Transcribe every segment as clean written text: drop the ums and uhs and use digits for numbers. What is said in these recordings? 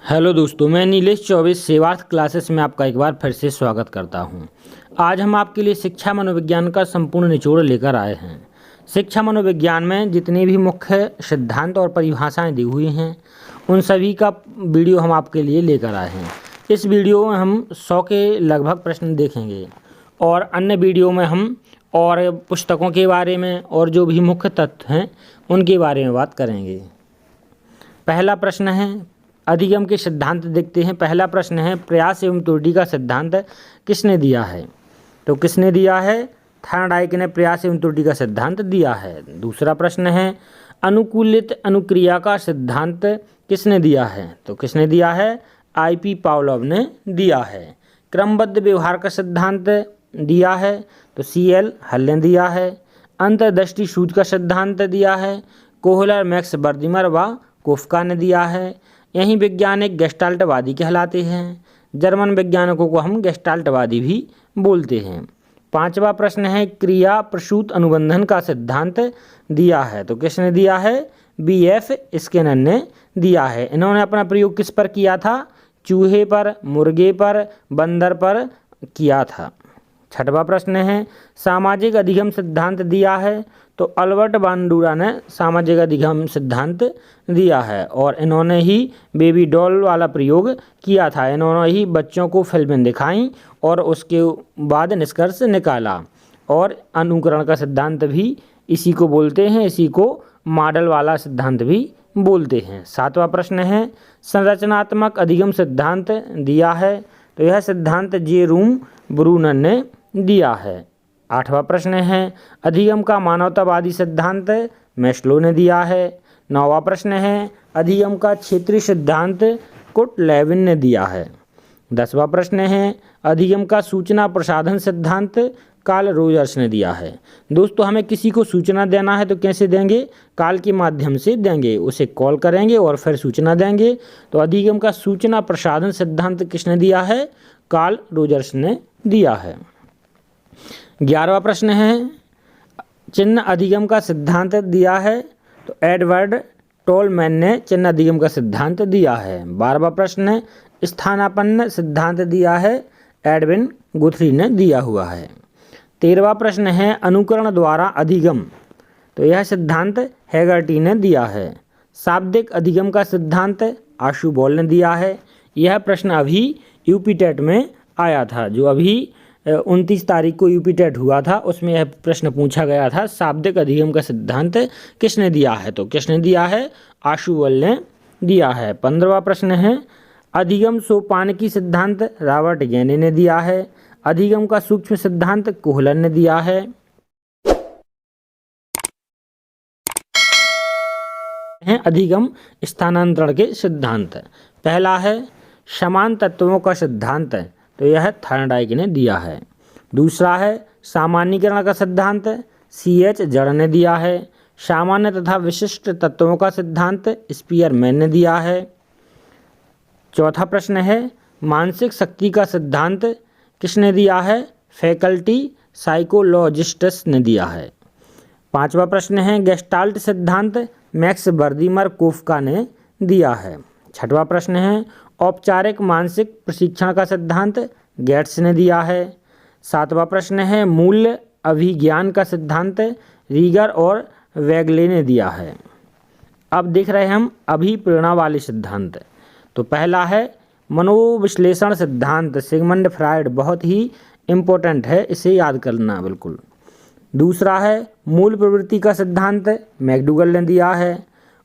Hello दोस्तों, मैं Nilesh Choubey सेवार्थ classes में आपका एक बार फिर से स्वागत करता हूं। आज हम आपके लिए शिक्षा मनोविज्ञान का संपूर्ण निचोड़ लेकर आए हैं। शिक्षा मनोविज्ञान में जितने भी मुख्य सिद्धांत और परिभाषाएं दी हुई हैं उन सभी का वीडियो हम आपके लिए लेकर आए हैं। इस वीडियो में हम 100 के लगभग प्रश्न देखेंगे और अन्य वीडियो में हम और पुस्तकों के बारे में और जो भी मुख्य तथ्य हैं उनके बारे में बात करेंगे। पहला प्रश्न है अधिगम के सिद्धांत देखते हैं। पहला प्रश्न है प्रयास एवं त्रुटि का सिद्धांत किसने दिया है? तो किसने दिया है? थॉर्नडाइक ने प्रयास एवं त्रुटि का सिद्धांत दिया है। दूसरा प्रश्न है अनुकूलित अनुक्रिया का सिद्धांत किसने दिया है? तो किसने दिया है? IP पावलोव ने दिया है। क्रमबद्ध व्यवहार का सिद्धांत दिया है तो CL हल ने दिया है। अंतर्दृष्टि सूच का सिद्धांत दिया है कोहलर, मैक्स बर्दिमर व कोफ्का ने दिया है। यही वैज्ञानिक गेस्टाल्टवादी कहलाते हैं। जर्मन वैज्ञानिकों को हम गेस्टाल्टवादी भी बोलते हैं। पांचवा प्रश्न है क्रिया प्रसूत अनुबंधन का सिद्धांत दिया है तो किसने दिया है? BF स्किनर ने दिया है। इन्होंने अपना प्रयोग किस पर किया था? चूहे पर, मुर्गे पर, बंदर पर किया था। छठवां प्रश्न है सामाजिक अधिगम सिद्धांत दिया है तो अल्बर्ट बांडुरा ने सामाजिक अधिगम सिद्धांत दिया है और इन्होंने ही बेबी डॉल वाला प्रयोग किया था। इन्होंने ही बच्चों को फिल्में दिखाई और उसके बाद निष्कर्ष निकाला और अनुकरण का सिद्धांत भी इसी को बोलते हैं। इसी को मॉडल वाला सिद्धांत भी बोलते हैं। सातवां प्रश्न है संरचनात्मक अधिगम सिद्धांत दिया है तो यह सिद्धांत जेरूम ब्रूनर ने दिया है। आठवां प्रश्न है अधिगम का मानवतावादी सिद्धांत मैस्लो ने दिया है। नौवां प्रश्न है अधिगम का क्षेत्रीय सिद्धांत कुर्ट लेविन ने दिया है। 10वां प्रश्न है अधिगम का सूचना प्रसाधन सिद्धांत कार्ल रोजर्स ने दिया है। दोस्तों, हमें किसी को सूचना देना है तो कैसे देंगे? कॉल के माध्यम से देंगे। उसे कॉल करेंगे और फिर सूचना देंगे। तो अधिगम का सूचना प्रसाधन सिद्धांत किसने दिया है? कार्ल रोजर्स ने दिया है। 11वां प्रश्न है चिन्ह अधिगम का सिद्धांत दिया है तो एडवर्ड टोलमैन ने चिन्ह अधिगम का सिद्धांत दिया है। 12वां प्रश्न स्थानापन्न सिद्धांत दिया है एडविन गुथरी ने दिया हुआ है। 13वां प्रश्न है अनुकरण द्वारा अधिगम तो यह सिद्धांत हैगर्टी ने दिया है। शाब्दिक अधिगम का सिद्धांत आशु बॉल ने दिया है। यह प्रश्न अभी यूपी टेट में आया था, जो अभी 29 तारीख को यूपी टेट हुआ था, उसमें यह प्रश्न पूछा गया था शाब्दिक अधिगम का सिद्धांत किसने दिया है? तो किसने दिया है? आशु बॉल ने दिया है। 15वां प्रश्न है अधिगम सोपानकी सिद्धांत रॉबर्ट गेने ने दिया है। अधिगम का सूक्ष्म सिद्धांत कोहलर ने दिया है। अधिगम स्थानांतरण के सिद्धांत। पहला है समान तत्वों का सिद्धांत तो यह थॉर्नडाइक ने दिया है। दूसरा है सामान्यीकरण का सिद्धांत CH जड़ ने दिया है। सामान्य तथा विशिष्ट तत्वों का सिद्धांत स्पीयरमैन ने दिया है। चौथा प्रश्न है मानसिक शक्ति का सिद्धांत किसने दिया है? फैकल्टी साइकोलॉजिस्ट्स ने दिया है। 5वां प्रश्न है गेस्टाल्ट सिद्धांत मैक्स बर्दिमर कोफ्का ने दिया है। 6वां प्रश्न है औपचारिक मानसिक प्रशिक्षण का सिद्धांत गेट्स ने दिया है। 7वां प्रश्न है मूल्य अभिज्ञान का सिद्धांत रीगर और वेगले ने दिया है। अब देख रहे हैं हम अभिप्रेरणा वाले सिद्धांत। तो पहला है मनोविश्लेषण सिद्धांत सिगमंड फ्रायड, बहुत ही इम्पोर्टेंट है, इसे याद करना बिल्कुल। दूसरा है मूल प्रवृत्ति का सिद्धांत मैकडूगल ने दिया है।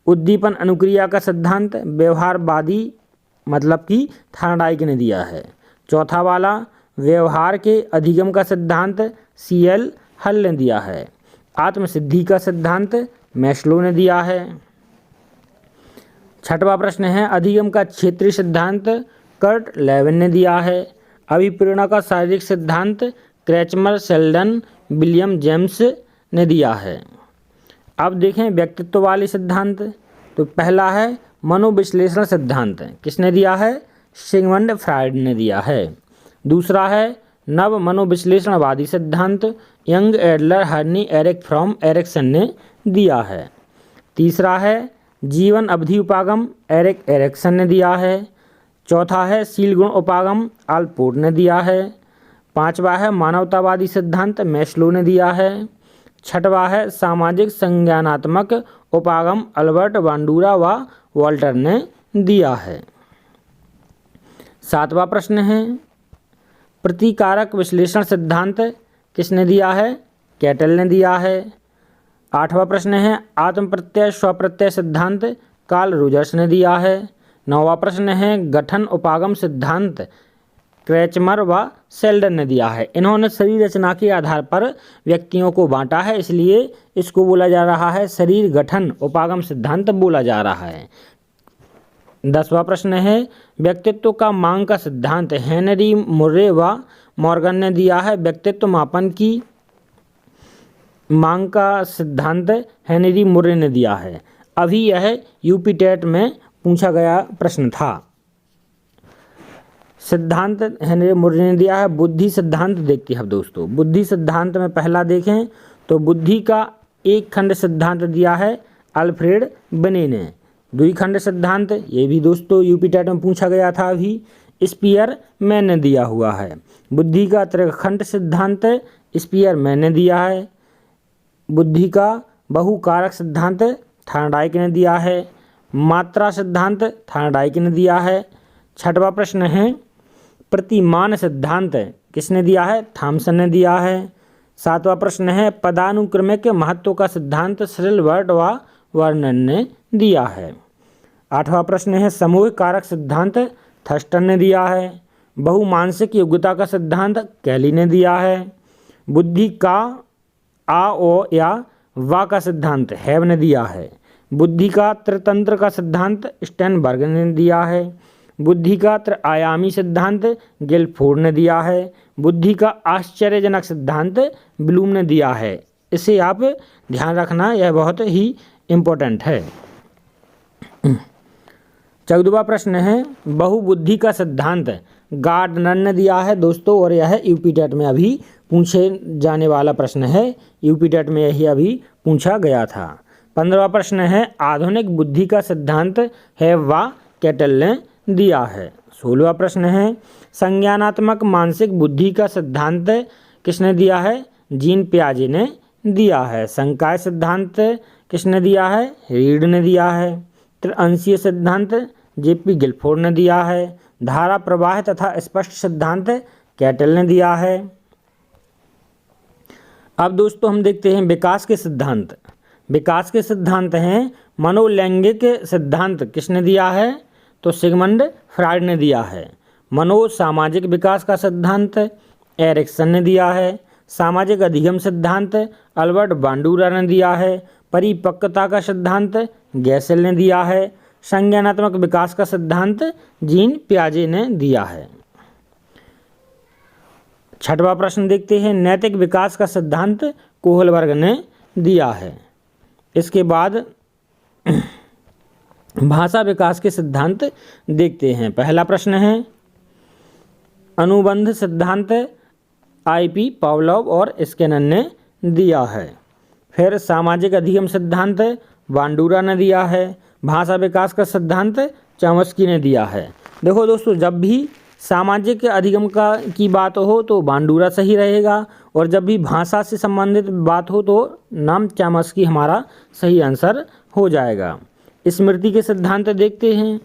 उद्दीपन अनुक्रिया का सिद्धांत व्यवहारवादी मतलब कि थॉर्नडाइक ने दिया है। चौथा वाला व्यवहार के अधिगम का सिद्धांत CL हल ने दिया है। आत्मसिद्धि का सिद्धांत मैस्लो ने दिया है। 6वां प्रश्न है अधिगम का क्षेत्रीय सिद्धांत कर्ट लेविन ने दिया है। अभिप्रेरणा का शारीरिक सिद्धांत क्रैचमर, शेल्डन, विलियम जेम्स ने दिया है। अब देखें व्यक्तित्व वाले सिद्धांत। तो पहला है मनोविश्लेषण सिद्धांत किसने दिया है? सिगमंड फ्रायड ने दिया है। दूसरा है नव मनोविश्लेषणवादी सिद्धांत Jung, Adler, Horney, Erich Fromm Erikson ने दिया है। तीसरा है जीवन अवधि उपागम एरिक एरिक्सन ने दिया है। चौथा है शील गुण उपागम, आलपोर्ट ने दिया है। पांचवा है मानवतावादी सिद्धांत, मैस्लो ने दिया है। छठवा है सामाजिक संज्ञानात्मक उपागम, अल्बर्ट बांडूरा व वॉल्टर ने दिया है। सातवां प्रश्न है प्रतिकारक विश्लेषण सिद्धांत किसने दिया है? कैटल ने दिया है। आठवां प्रश्न है आत्म प्रत्यय स्वप्रत्यय सिद्धांत, कार्ल रोजर्स ने दिया है। नौवां प्रश्न है गठन उपागम सिद्धांत, क्रैचमर व सेल्डन ने दिया है। इन्होंने शरीर रचना के आधार पर व्यक्तियों को बांटा है, इसलिए इसको बोला जा रहा है शरीर गठन उपागम सिद्धांत बोला जा रहा है। 10वां प्रश्न है व्यक्तित्व का मांग का सिद्धांत, हेनरी मुर्रे व मॉर्गन ने दिया है। व्यक्तित्व मापन की मांग का सिद्धांत हेनरी मुर्रे ने दिया है। अभी यह यूपी टेट में पूछा गया प्रश्न था। सिद्धांत हेनरी मुर्रे ने दिया है। बुद्धि सिद्धांत देखते हैं अब दोस्तों। बुद्धि सिद्धांत में पहला देखें तो बुद्धि का एक खंड सिद्धांत दिया है अल्फ्रेड बने ने। द्विखंड सिद्धांत ये भी दोस्तों यूपी टेट में पूछा गया था, अभी स्पीयर मैन ने दिया हुआ है। बुद्धि का त्रिखंड सिद्धांत स्पीयर मैन ने दिया है। बुद्धि का बहुकारक सिद्धांत थॉर्नडाइक ने दिया है। मात्रा सिद्धांत थॉर्नडाइक ने दिया है। छठवां प्रश्न है प्रतिमान सिद्धांत किसने दिया है? थॉमसन ने दिया है। सातवां प्रश्न है पदानुक्रमिक महत्व का सिद्धांत श्रिलबर्ट व वर्नन ने दिया है। आठवां प्रश्न है समूह कारक सिद्धांत थर्स्टन ने दिया है। बहुमानसिक योग्यता का सिद्धांत कैली ने दिया है। बुद्धि का आ ओ या वा का सिद्धांत हैव ने दिया है। बुद्धि का त्रितंत्र का सिद्धांत स्टेनबर्ग ने दिया है। बुद्धि का त्रिआयामी सिद्धांत गिलफोर्ड ने दिया है। बुद्धि का आश्चर्यजनक सिद्धांत ब्लूम ने दिया है। इसे आप ध्यान रखना, यह बहुत ही इम्पोर्टेंट है। 14वां प्रश्न है बहुबुद्धि का सिद्धांत गार्डनर ने दिया है दोस्तों, और यह यूपी टेट में अभी पूछे जाने वाला प्रश्न है। यूपी टेट में यही अभी पूछा गया था। 15वां प्रश्न है आधुनिक बुद्धि का सिद्धांत है वा कैटल ने दिया है। 16वां प्रश्न है संज्ञानात्मक मानसिक बुद्धि का सिद्धांत किसने दिया है? जीन पियाजे ने दिया है। संकाय सिद्धांत किसने दिया है? रीड ने दिया है। त्रिअंशीय सिद्धांत जेपी गिलफोर्ड ने दिया है। धारा प्रवाह तथा स्पष्ट सिद्धांत कैटल ने दिया है। अब दोस्तों हम देखते हैं विकास के सिद्धांत। विकास के सिद्धांत हैं मनोलैंगिक सिद्धांत किसने दिया है? तो सिगमंड फ्राइड ने दिया है। मनोसामाजिक विकास का सिद्धांत एरिक्सन ने दिया है। सामाजिक अधिगम सिद्धांत अल्बर्ट बांडूरा ने दिया है। परिपक्वता का सिद्धांत गैसेल ने दिया है। संज्ञानात्मक विकास का सिद्धांत जीन पियाजे ने दिया है। 6वां प्रश्न देखते हैं नैतिक विकास का सिद्धांत कोहलबर्ग ने दिया है। इसके बाद भाषा विकास के सिद्धांत देखते हैं। पहला प्रश्न है अनुबंध सिद्धांत आईपी पावलोव और स्किनर ने दिया है। फिर सामाजिक अधिगम सिद्धांत बांडूरा ने दिया है। भाषा विकास का सिद्धांत चॉम्स्की ने दिया है। देखो दोस्तों, जब भी सामाजिक अधिगम की बात हो तो बांडूरा सही रहेगा, और जब भी भाषा से संबंधित बात हो तो नाम चॉम्स्की हमारा सही आंसर हो जाएगा। स्मृति के सिद्धांत देखते हैं।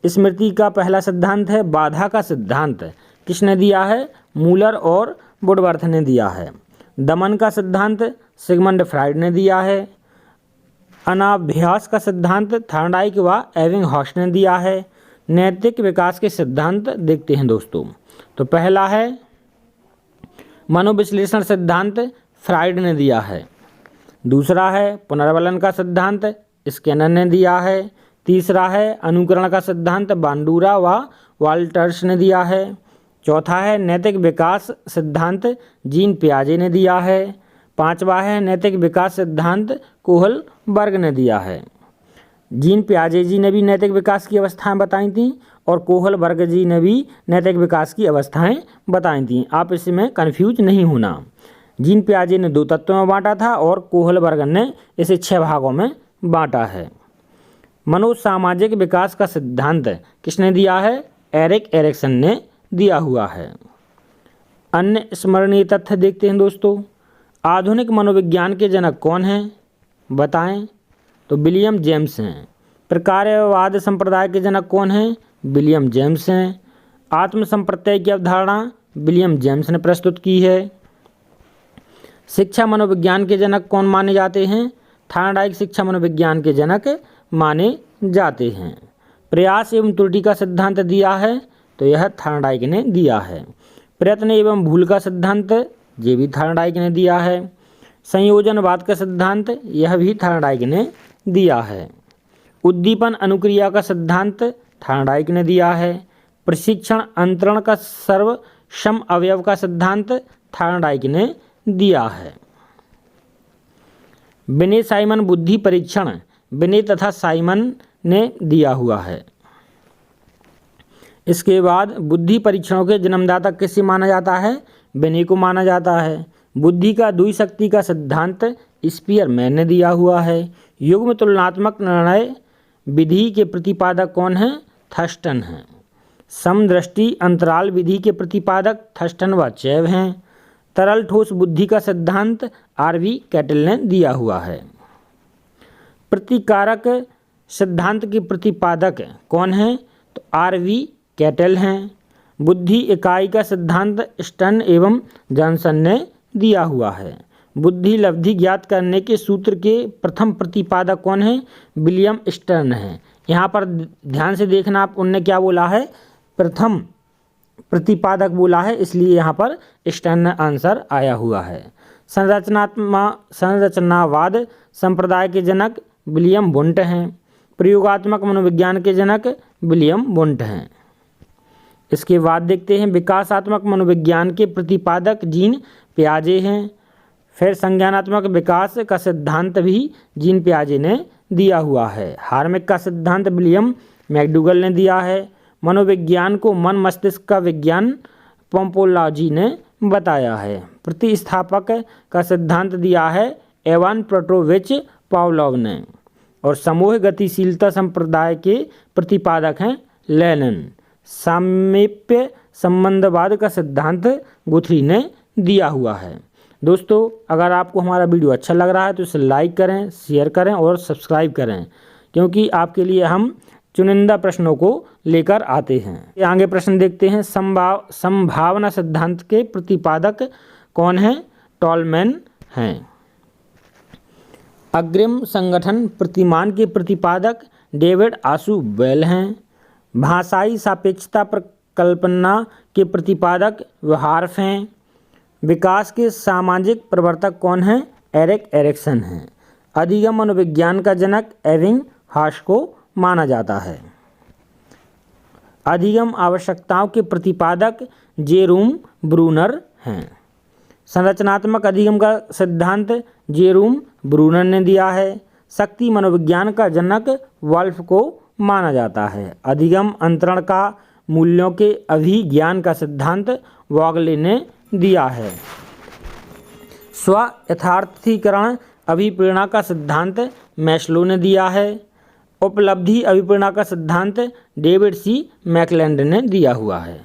स्मृति का पहला सिद्धांत है बाधा का सिद्धांत, किसने दिया है? मूलर और वुडवर्थ ने दिया है। दमन का सिद्धांत सिगमंड फ्राइड ने दिया है। अनाभ्यास का सिद्धांत थॉर्नडाइक व एबिंगहॉस ने दिया है। नैतिक विकास के सिद्धांत देखते हैं दोस्तों। तो पहला है मनोविश्लेषण सिद्धांत फ्राइड ने दिया है। दूसरा है पुनर्वलन का सिद्धांत स्किनर ने दिया है। तीसरा है अनुकरण का सिद्धांत बांडूरा व वाल्टर्स ने दिया है। चौथा है नैतिक विकास सिद्धांत जीन पियाजे ने दिया है। पांचवा है नैतिक विकास सिद्धांत कोहलबर्ग ने दिया है। जीन पियाजे जी ने भी नैतिक विकास की अवस्थाएं बताई थीं और कोहलबर्ग जी ने भी नैतिक विकास की अवस्थाएं बताई थीं। आप इसमें कन्फ्यूज नहीं होना। जीन पियाजे ने 2 तत्वों में बांटा था और कोहलबर्ग ने इसे 6 भागों में बांटा है। मनोसामाजिक विकास का सिद्धांत किसने दिया है? एरिक एरिक्सन ने दिया हुआ है। अन्य स्मरणीय तथ्य देखते हैं दोस्तों। आधुनिक मनोविज्ञान के जनक कौन हैं, बताएं? तो विलियम जेम्स हैं। प्रकार्यवाद संप्रदाय के जनक कौन हैं? विलियम जेम्स हैं। आत्मसंप्रत्यय की अवधारणा विलियम जेम्स ने प्रस्तुत की है। शिक्षा मनोविज्ञान के जनक कौन माने जाते हैं? थार्नडाइक शिक्षा मनोविज्ञान के जनक माने जाते हैं। प्रयास एवं त्रुटि का सिद्धांत दिया है, तो यह थार्नडाइक ने दिया है। प्रयत्न एवं भूल का सिद्धांत, ये भी थार्नडाइक ने दिया है। संयोजनवाद का सिद्धांत, यह भी थार्नडाइक ने दिया है। उद्दीपन अनुक्रिया का सिद्धांत थार्नडाइक ने दिया है। प्रशिक्षण अंतरण का सर्वसम अवयव का सिद्धांत थार्नडाइक ने दिया है। बिने साइमन बुद्धि परीक्षण बिने तथा साइमन ने दिया हुआ है। इसके बाद बुद्धि परीक्षणों के जन्मदाता किसे माना जाता है? बिने को माना जाता है। बुद्धि का द्विशक्ति का सिद्धांत स्पीयरमैन ने दिया हुआ है। युग्म तुलनात्मक निर्णय विधि के प्रतिपादक कौन है? थर्स्टन हैं। समदृष्टि अंतराल विधि के प्रतिपादक थर्स्टन व चैव हैं। तरल ठोस बुद्धि का सिद्धांत आर.वी. कैटल ने दिया हुआ है। प्रतिकारक सिद्धांत के प्रतिपादक कौन हैं? तो आर.वी. कैटल हैं। बुद्धि इकाई का सिद्धांत स्टर्न एवं जॉनसन ने दिया हुआ है। बुद्धि लब्धि ज्ञात करने के सूत्र के प्रथम प्रतिपादक कौन है? विलियम स्टर्न हैं। यहाँ पर ध्यान से देखना, आप उनने क्या बोला है? प्रथम प्रतिपादक बोला है, इसलिए यहाँ पर स्टर्न आंसर आया हुआ है। संरचनावाद संप्रदाय के जनक विलियम वुंट हैं। प्रयोगात्मक मनोविज्ञान के जनक विलियम वुंट हैं। इसके बाद देखते हैं विकासात्मक मनोविज्ञान के प्रतिपादक जीन पियाजे हैं। फिर संज्ञानात्मक विकास का सिद्धांत भी जीन पियाजे ने दिया हुआ है। हार्मिक का सिद्धांत विलियम मैकडूगल ने दिया है। मनोविज्ञान को मन मस्तिष्क का विज्ञान पोम्पोलॉजी ने बताया है। प्रतिस्थापक का सिद्धांत दिया है इवान पेट्रोविच पावलोव ने। और समूह गतिशीलता संप्रदाय के प्रतिपादक हैं लेनिन। सामीप्य संबंधवाद का सिद्धांत गुथरी ने दिया हुआ है। दोस्तों, अगर आपको हमारा वीडियो अच्छा लग रहा है तो इसे लाइक करें, शेयर करें और सब्सक्राइब करें, क्योंकि आपके लिए हम चुनिंदा प्रश्नों को लेकर आते हैं। आगे प्रश्न देखते हैं। संभावना सिद्धांत के प्रतिपादक कौन हैं? टॉलमैन हैं। अग्रिम संगठन प्रतिमान के प्रतिपादक डेविड आशुबेल हैं। भाषाई सापेक्षता परिकल्पना के प्रतिपादक वहार्फ हैं। विकास के सामाजिक प्रवर्तक कौन हैं? एरिक एरिक्सन हैं। अधिगम मनोविज्ञान का जनक एविंग हाश को माना जाता है। अधिगम आवश्यकताओं के प्रतिपादक जेरूम ब्रूनर हैं। संरचनात्मक अधिगम का सिद्धांत जेरूम ब्रूनर ने दिया है। शक्ति मनोविज्ञान का जनक वॉल्फ को माना जाता है। अधिगम अंतरण का मूल्यों के अभिज्ञान का सिद्धांत वॉगले ने दिया है। स्व यथार्थीकरण अभिप्रेरणा का सिद्धांत मैस्लो ने दिया है। उपलब्धि अभिप्रेरणा का सिद्धांत डेविड सी मैकलेंड ने दिया हुआ है।